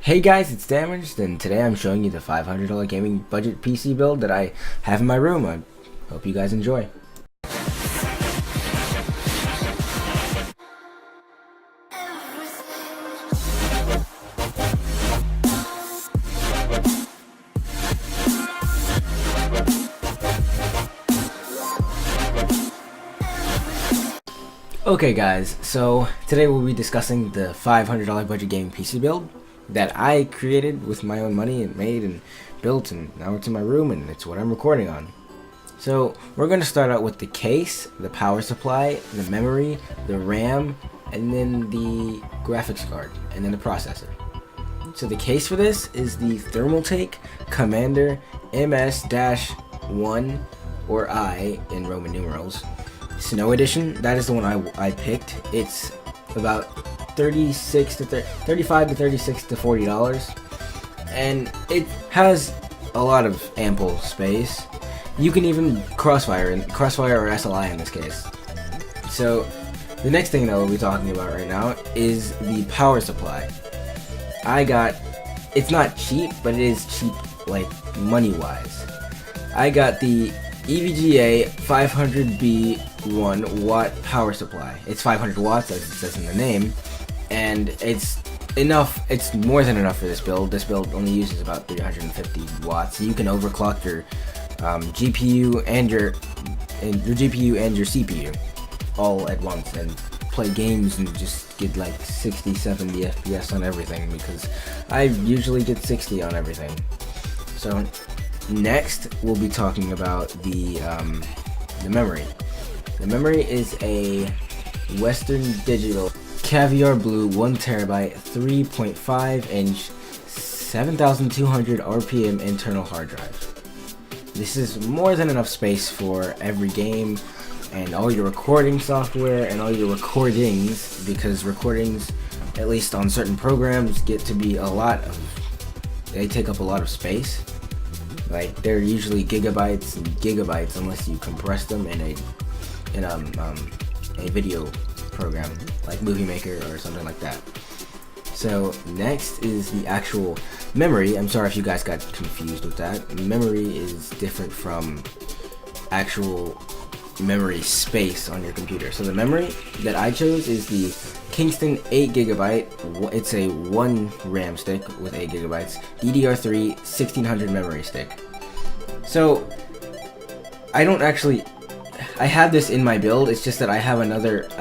Hey guys, it's Damaged, and today I'm showing you the $500 gaming budget PC build that I have in my room. I hope you guys enjoy. Okay guys, so today we'll be discussing the $500 budget gaming PC build that I created with my own money and made and built, and now it's in my room and it's what I'm recording on. So we're going to start out with the case, the power supply, the memory, the RAM, and then the graphics card, and then the processor. So the case for this is the Thermaltake Commander MS-1, or I in Roman numerals. Snow Edition, that is the one I picked. It's about $35 to $36 to $40, and it has a lot of ample space. You can even crossfire or SLI in this case. So the next thing that we'll be talking about right now is the power supply. It's not cheap, but it is cheap like money wise. I got the EVGA 500B 1 watt power supply. It's 500 watts as it says in the name, and it's enough. It's more than enough for this build. This build only uses about 350 watts. You can overclock your GPU and your CPU all at once and play games and just get like 60-70 FPS on everything, because I usually get 60 on everything. So next we'll be talking about the memory. The memory is a Western Digital Caviar Blue 1TB 3.5 inch 7200 RPM internal hard drive. This is more than enough space for every game and all your recording software and all your recordings, because recordings, at least on certain programs, they take up a lot of space. Like, they're usually gigabytes and gigabytes unless you compress them in a video program like Movie Maker or something like that. So next is the actual memory. I'm sorry if you guys got confused with that. Memory is different from actual memory space on your computer. So the memory that I chose is the Kingston 8GB. It's a 1 RAM stick with 8GB, DDR3 1600 memory stick. So I have this in my build. It's just that I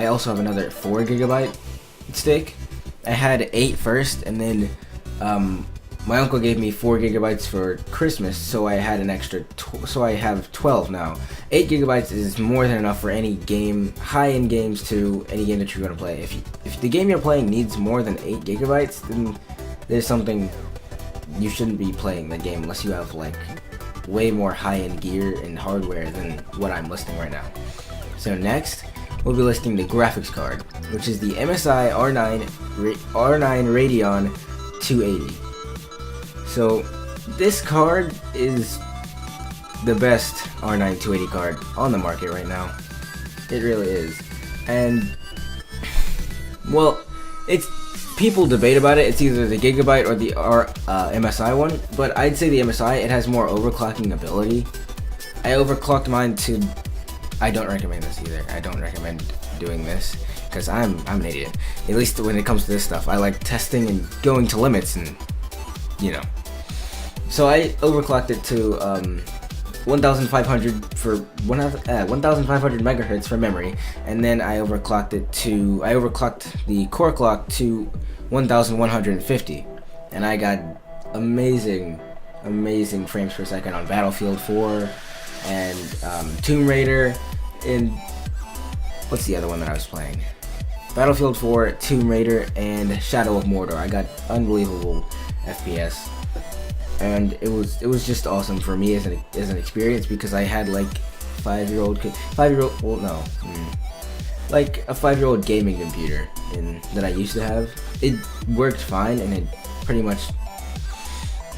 also have another 4GB stick. I had 8 first, and then my uncle gave me 4GB for Christmas, so I had an extra. So I have 12 now. 8GB is more than enough for any game, high-end games too. Any game that you're gonna play. If the game you're playing needs more than 8GB, then there's something you shouldn't be playing the game unless you have like way more high-end gear and hardware than what I'm listing right now. So next, we'll be listing the graphics card, which is the MSI R9 Radeon 280. So this card is the best R9 280 card on the market right now. It really is. And well, people debate about it. It's either the Gigabyte or the MSI one, but I'd say the MSI, it has more overclocking ability. I overclocked mine to... I don't recommend this either. I don't recommend doing this, because I'm an idiot. At least when it comes to this stuff. I like testing and going to limits, and So I overclocked it to 1,500 megahertz for memory, and then I overclocked the core clock to 1,150, and I got amazing frames per second on Battlefield 4 and Tomb Raider, and what's the other one that I was playing? Battlefield 4, Tomb Raider, and Shadow of Mordor. I got unbelievable FPS. And it was just awesome for me as an experience, because I had like like a 5-year-old gaming computer that I used to have. It worked fine, and it pretty much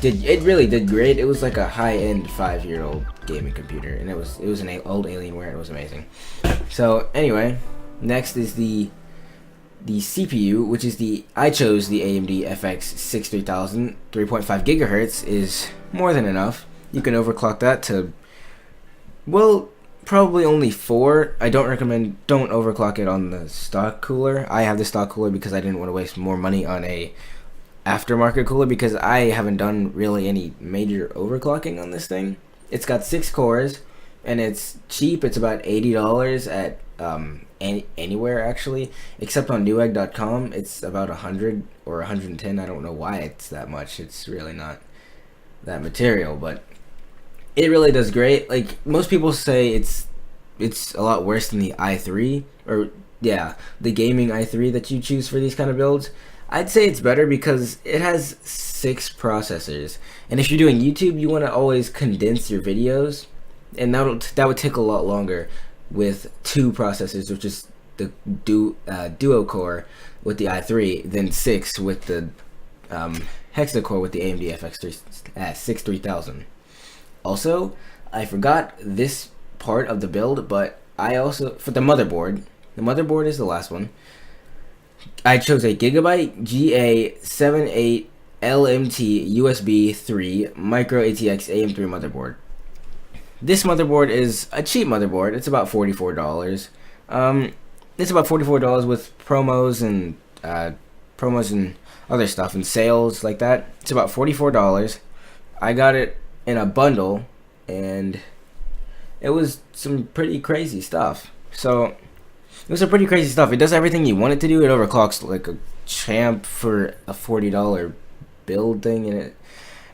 really did great. It was like a high-end 5-year-old gaming computer, and it was an old Alienware. It was amazing. So anyway, next is the The CPU, which is I chose the AMD FX 63000, 3.5 gigahertz, is more than enough. You can overclock that to, well, probably only 4. I don't overclock it on the stock cooler. I have the stock cooler because I didn't want to waste more money on a aftermarket cooler, because I haven't done really any major overclocking on this thing. It's got 6 cores, and it's cheap. It's about $80 at anywhere actually, except on Newegg.com. It's about 100 or 110. I don't know why it's that much. It's really not that material, but it really does great. Like, most people say it's a lot worse than the i3, or yeah, the gaming i3 that you choose for these kind of builds. I'd say it's better because it has 6 processors, and if you're doing YouTube, you want to always condense your videos, and that would take a lot longer with 2 processors, which is the duo core with the i3, than 6 with the hexa core with the AMD FX 63000. Also, I forgot this part of the build, but I also, for the motherboard is the last one. I chose a Gigabyte GA78 LMT USB 3 Micro ATX AM3 motherboard. This motherboard is a cheap motherboard. It's about $44. It's about $44 with promos and other stuff and sales like that. It's about $44. I got it in a bundle, and it was some pretty crazy stuff. So it was some pretty crazy stuff. It does everything you want it to do. It overclocks like a champ for a $40 build thing in it,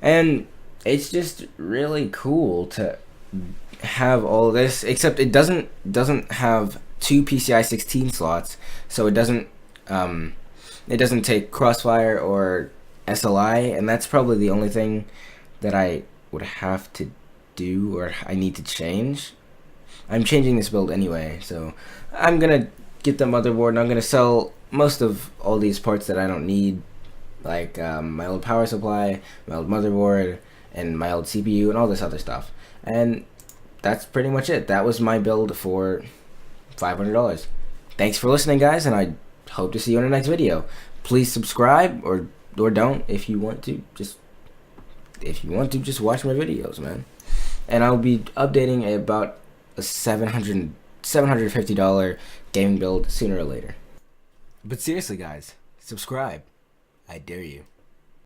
and it's just really cool to have all this. Except it doesn't have 2 PCI 16 slots, so it doesn't take Crossfire or SLI, and that's probably the only thing that I would have to do, or I need to change. I'm changing this build anyway, so I'm gonna get the motherboard, and I'm gonna sell most of all these parts that I don't need, like my old power supply, my old motherboard, and my old CPU, and all this other stuff. And that's pretty much it. That was my build for $500. Thanks for listening, guys, and I hope to see you in the next video. Please subscribe, or don't, if you want to. Just watch my videos, man. And I'll be updating about a $750 gaming build sooner or later. But seriously, guys, subscribe. I dare you.